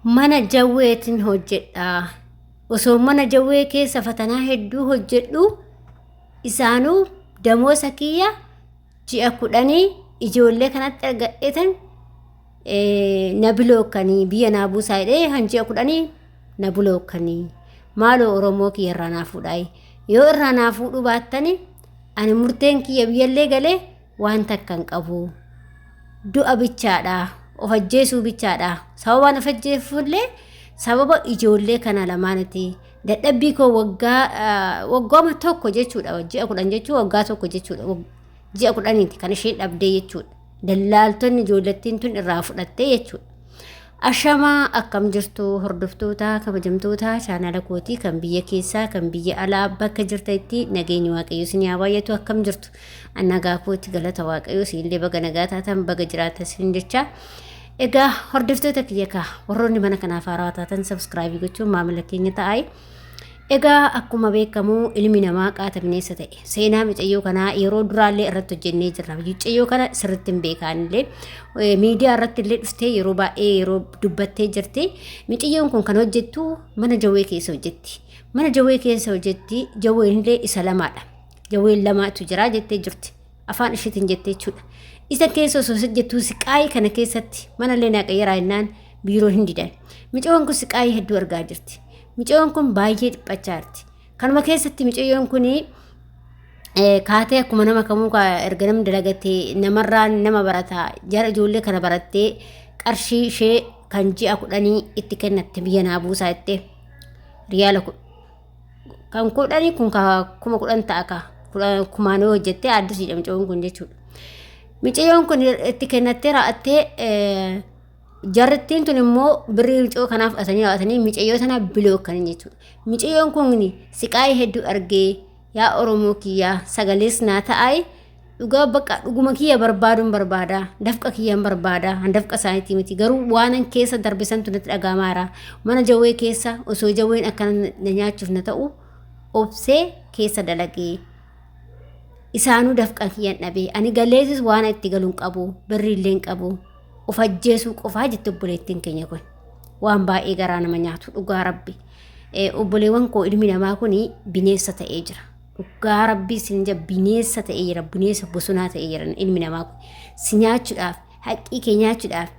mana jawweetiin hojjedha. Osoo mana jawwee keessa fatanaa hedduu hojjedhu isaanuu damoosa kiyya ji'a 10 ijoollee kanatti argadheetan na bilookkanii biyya naa buusaa jedhee hanji'a 10 na bilookkanii maaloo Oromoo kiyya irraa naa fuudhaa. Yoo irraa naa fuudhuu baattani ani murteen kiyya biyyallee galee waan takka hin qabu. Du'a bichaadha. Of ajjeesuu bichaadha. Sababaan of ajjeefuullee sababa ijoollee kana lamaaniti. Dadhabbii koo waggaama tokko jechuudha. Ji'a 10 jechuun waggaa tokko jechuudha. Ji'a 10 kan isheen dhabdee jechuudha. Dallaaltonni ijoollettiin tun irraa fudhattee jechuudha. Ashamaa akkam jirtu hordoftoota kabajamtoota chaanala kootii kan biyya keessaa kan biyya alaa bakka jirtanitti nageenyi waaqayyo isin haa baay'atu akkam jirtu. Nagaa kootii galata waaqayyo isinillee baga nagaa taatan baga jiraatan isin jecha. Egaa hordoftoota kiyya kaa warroonni mana kanaaf haaraa taatan subscribe gochuun maamila keenya ta'aa. Egaa akkuma beekamu ilmi namaa qaata bineensa ta'e. Seenaa mucayyoo kanaa yeroo duraallee irratti hojjennee jirra. Mucayyoo kana sirriitti hin beekaanillee miidiyaa irratti illee dhuftee yeroo baay'ee yeroo dubbattee jirti. Mucayyoon kun kan hojjettu mana jawwee keessa hojjetti. Mana jawwee keessa hojjetti jawween illee isa lamaadha. Jawween lamaatu jira jettee jirti. Afaan isheetiin jettee jechuudha. Isa keessa osoo hojjettuu siqaayii kana keessatti mana illee naaqayyaraa jennaan biiroo hin didan. Mucayyoon kun siqaayii hedduu argaa jirti. Mucayyoon kun baay'ee dhiphachaa jirti. Kanuma keessatti mucayyoon kun kaatee akkuma nama kamuu erga namni dalagatee namarraa nama barataa jara ijoollee kana barattee qarshii ishee kan ji'a 10 itti kennatte biyya naa buusaa jettee riyaala kan 10 kun kuma 10 ta'a kumaanoo hojjettee addisiidha mucayyoon kun jechuudha. Mucayyoon kun itti kennattee raa'attee jarrittiin tun immoo birrii mucayyoo kanaaf fudhatanii mucayyoo sana bilookkanii jechuudha. Mucayyoon kun siqaayii hedduu argee yaa Oromoo kiyya sagalees naa ta'aa dhugaa bakka dhuguma kiyya barbaaduun barbaada dafqa kiyyan barbaada handafqa isaaniitii miti garuu waanan keessa darbisan tunatti dhagaamaara mana jawwee keessa osoo jawween akkana na nyaachuuf na ta'u obsee keessa dalagee isaanuu dafqa kiyyan dhabee ani galeessis waan itti galuun qabu birrii illee hin qabu. Of ajjeesuu qofaa jetti obboleettiin keenya kun waan baay'ee garaa nama nyaatu dhugaa rabbi. Obboleewwan koo ilmi namaa kun bineensa ta'ee jira. Dhugaa rabbi isin jira bineensa ta'ee jira bineensa bosonaa ta'ee jira ilmi namaa kun si nyaachuudhaaf haqqii kee nyaachuudhaaf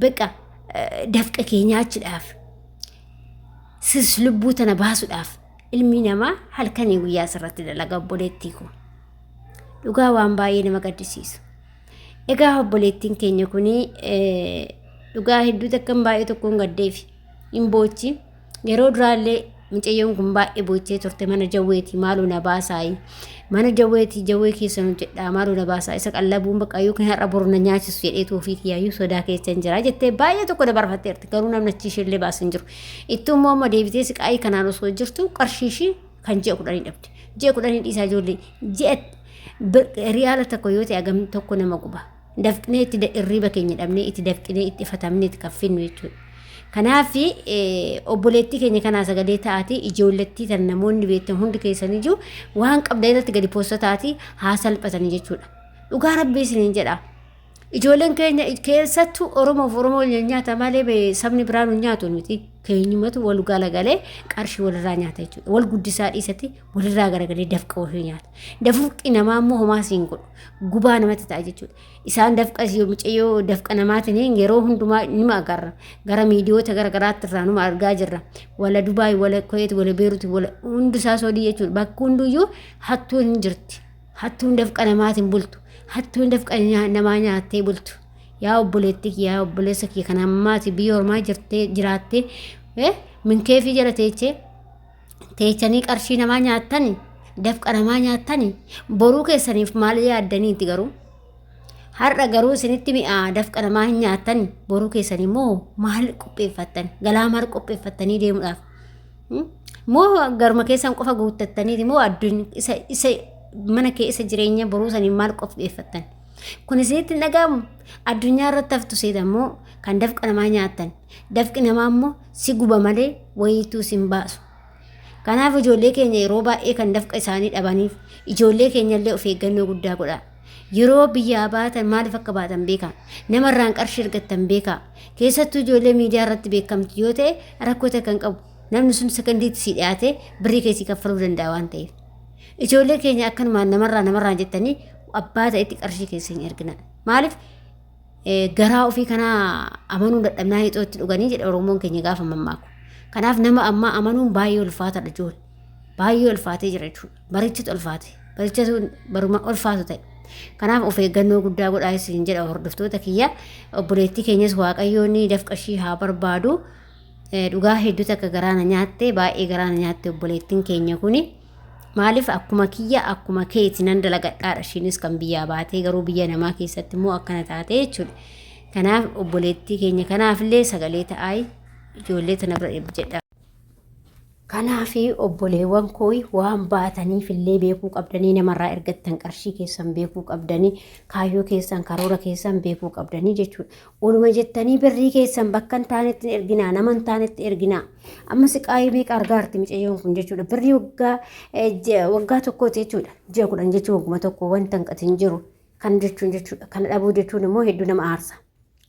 beqa dafqa kee nyaachuudhaaf sis lubbuu tana baasuudhaaf ilmi namaa halkanii guyyaa sirratti dalaga obboleettii kun dhugaa waan baay'ee nama gaddisiisu. Egaa obboleettiin keenya kun dhugaa hedduu takkan baay'ee tokkoon gaddeefi hin boochi yeroo duraallee mucayyoon kun baay'ee boochee turte mana jawweetii maaloo na baasaayi mana jawweetii jawwee keessa hojjedhaa maaloo na baasaa isa qallabuun baqayyuu kan har'a boru na nyaachisu jedheetu ofii kiyyaayyuu sodaa keessa hin jira jettee baay'ee tokko dabarfatteerti garuu namni achiishillee baasu hin jiru. Ittuu immoo amma deebitee siqaayii kanaan osoo jirtu qarshiishii kan ji'a 10 dhabde. Ji'a 10 dhiisaa ijoollee ji'a riyaala tokko yoo ta'e agam tokko nama guba. Dafqinee itti irriiba keenya dhabnee itti dafqinee itti fatamnee itti kaffinnu jechuudha. Kanaaf obboleettii keenya kanaa sagalee ta'aati ijoollettii tan namoonni beektan hundi keessanii jiru waan qabda irratti gadi poosta ta'aati haa salphatanii jechuudha. Dhugaa rabbii isiniin jedha. Ijoolleen keenya keessattuu Oromoo nyaata malee sabni biraan hin nyaatu miti. Keenyumatu wal galagalee qarshii walirraa nyaata jechuudha. Wal guddisaa dhiisatti walirraa garagalee dafqa ofii nyaata. Dafqi namaa immoo homaa siin godhu. Gubaa namatti ta'a jechuudha. Isaan dafqa mucayyoo dafqa namaatiin yeroo hundumaa nima agarra. Gara miidiyoota garagaraatti irraa numa argaa jirra. Wala Dubaay, wala Kuwait, wala Beeruut, wala hundisaa soodii jechuudha. Bakka hunduyyuu hattuun hin jirti. Hattuun dafqa namaatiin bultu. Hattuun dafqa namaa nyaattee bultu. Yaa obboleettii yaa obboleessa kee kan ammaati biyya ormaa jiraattee minkee fi jala teechanii qarshii namaa nyaattani dafqa namaa nyaattani boruu keessaniif maal yaaddaniiti garuu har'a garuu isinitti mi'aa dafqa namaa hin nyaattani boruu keessanii moo maal qopheeffattan galaa maal qopheeffattanii deemuudhaaf moo garuma keessan qofa guuttattaniiti moo addunyaa isa mana kee isa jireenya boruu sanii maal qopheeffattan. Kun isinitti dhagahamu addunyaa irratti haftu seetammoo kan dafqa namaa nyaattan dafqi namaa immoo si guba malee wayiituu sin baasu. Kanaaf ijoollee keenya yeroo baay'ee kan dafqa isaanii dhabaniif ijoollee keenya illee of eeggannoo guddaa godha. yeroo biyyaa baatan maaliif akka baatan beekaa namarraan qarshii argattan beekaa keessattuu ijoollee miidiyaa irratti beekamti yoo ta'e rakkoota kan qabu namni sun sekondiitti si dhiyaate birrii keessii kaffaluu danda'a waan ta'eef ijoollee keenya akkanumaan namarraan jettanii abbaa ta'etti qarshii keessa hin ergina maaliif garaa ofii kanaa amanuu dadhabnaa hixootti dhuganii jedha oromoon keenya gaafa mammaaku kanaaf nama ammaa amanuun baay'ee ulfaataadha ijoollee baay'ee ulfaatee jira jechuudha barichatu ulfaate barichatu baruma ulfaatu ta'e kanaaf of eeggannoo guddaa godhaa isin jedha hordoftoota kiyya obboleettii keenyas waaqayyoon dafqashii haa barbaadu dhugaa hedduu takka garaana nyaatte baay'ee garaana nyaatte obboleettiin keenya kuni maaliif akkuma kiyya akkuma keeti nan dalagadhaadha ishiinis kan biyyaa baatee garuu biyya namaa keessatti immoo akkana taate jechuudha kanaaf obboleettii keenya kanaafillee sagalee ta'aa ijoollee tana bira jedha kanaafi obboleewwan koo waan baataniifillee beekuu qabdanii namarraa ergattan qarshii keessan beekuu qabdanii kaayyoo keessan karoora keessan beekuu qabdanii jechuudha. Oluma jettanii birrii keessan bakka hin taanetti erginaa nama hin taanetti erginaa amma siqaayii meeqa argaarti micayyoon kun jechuudha birrii waggaa tokkooti jechuudha ji'a 10 jechuun wagguma tokko wanta hin qatin jiru kan jechuun jechuudha kan dhabuu jechuun immoo hedduu nama aarsa.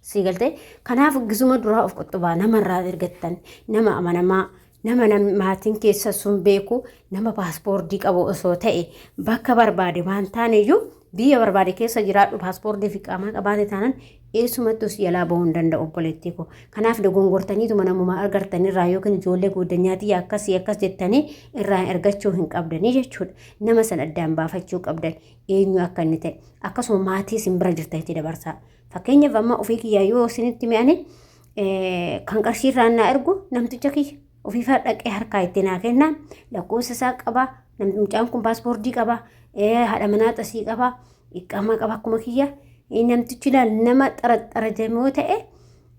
Siigaltee kanaaf gisuma duraa of qottobaa namarraa ergattan nama amanamaa nama maatiin keessa sun beeku nama paaspoortii qabu osoo ta'e bakka barbaade waan taaneyyuu biyya barbaade keessa jiraadhu paaspoortii fi qaamaa qabaate taanan eessumattus yalaa bahuu hin danda'u obboleettii koo kanaaf dogongortaniituma namummaa argattan irraa yookiin ijoollee guddanyaatii akkas jettanii irraa ergachuu hin qabdanii jechuudha nama san addaan baafachuu qabdan eenyu akka inni ta'e akkasuma maatii isin bira jirta itti dabarsaa fakkeenyaaf amma ofii kiyyaa yoo isinitti mi'anii kan qarshii irraan naa ergu namticha kiyya ofiifaa dhaqee harkaa itti naa kennaan lakkoofsa isaa qaba namtichaan kun paaspoortii qaba haadha manaa xasii qaba iqaamaa qaba akkuma kiyya namtichi laal nama xarajamoo ta'e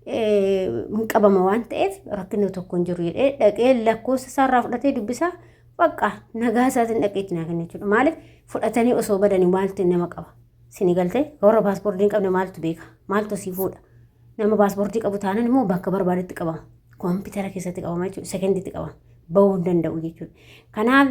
hin qabama waan ta'eef rakkina tokko hin jiru jedhee dhaqee lakkoofsa isaa irraa fudhatee dubbisaa bakka nagaa isaatiin dhaqee itti naa kenna jechuudha maaliif fudhatanii osoo badanii maaltu nama qaba sini galtee warra paaspoortii hin qabne maaltu beeka maaltu sii fuudha nama paaspoortii qabu taanan immoo bakka barbaadetti qabama. Koompitara keessatti qabama jechuudha sekondiitti qabama bahuu hin danda'u jechuudha kanaaf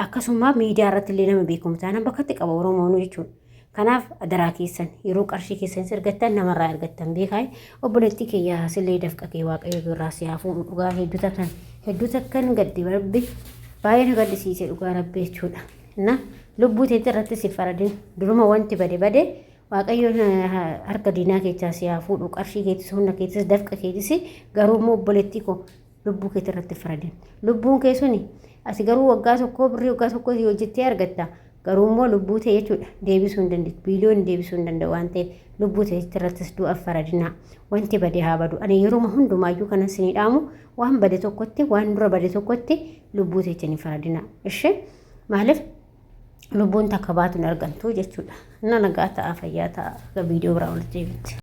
akkasuma miidiyaa irratti illee nama beekamu taanaan bakkatti qaba oromoon jechuudha kanaaf daraa keessan yeroo qarshii keessan ergattan namarraa ergattan beekaa obboleettii kiyyaa sillee dafqatee waaqayyo birraa si haafuu dhugaa hedduu takkan gaddi rabbi baay'ee na gaddisiise dhugaa rabbi jechuudha na lubbuu teetti irratti si faradin duruma wanti bade waaqayyoon harka diinaa keessaa si haafuu qarshii keetis humna keetis dafqa keetis garuu immoo obboleettii koo lubbuu keetti irratti faradin lubbuun kee suni ati garuu waggaa tokko birrii waggaa tokko yoo jettee argatta garuu immoo lubbuu ta'e jechuudha deebisuu hin dandeettu biiliyoon deebisuu hin danda'u waan ta'eef lubbuu ta'e irrattis du'a faradinaa wanti bade haa badu ani yeroo hundumaayyuu kanan sinii dhaamu waan bade tokkotti waan dura bade tokkotti lubbuu ta'e ni faradinaa ishee maaliif lubbuun takka baatu hin argamtu jechuudha. Nagaa ta'a fayyaa ta'a viidiyoo biraa walitti deebitti.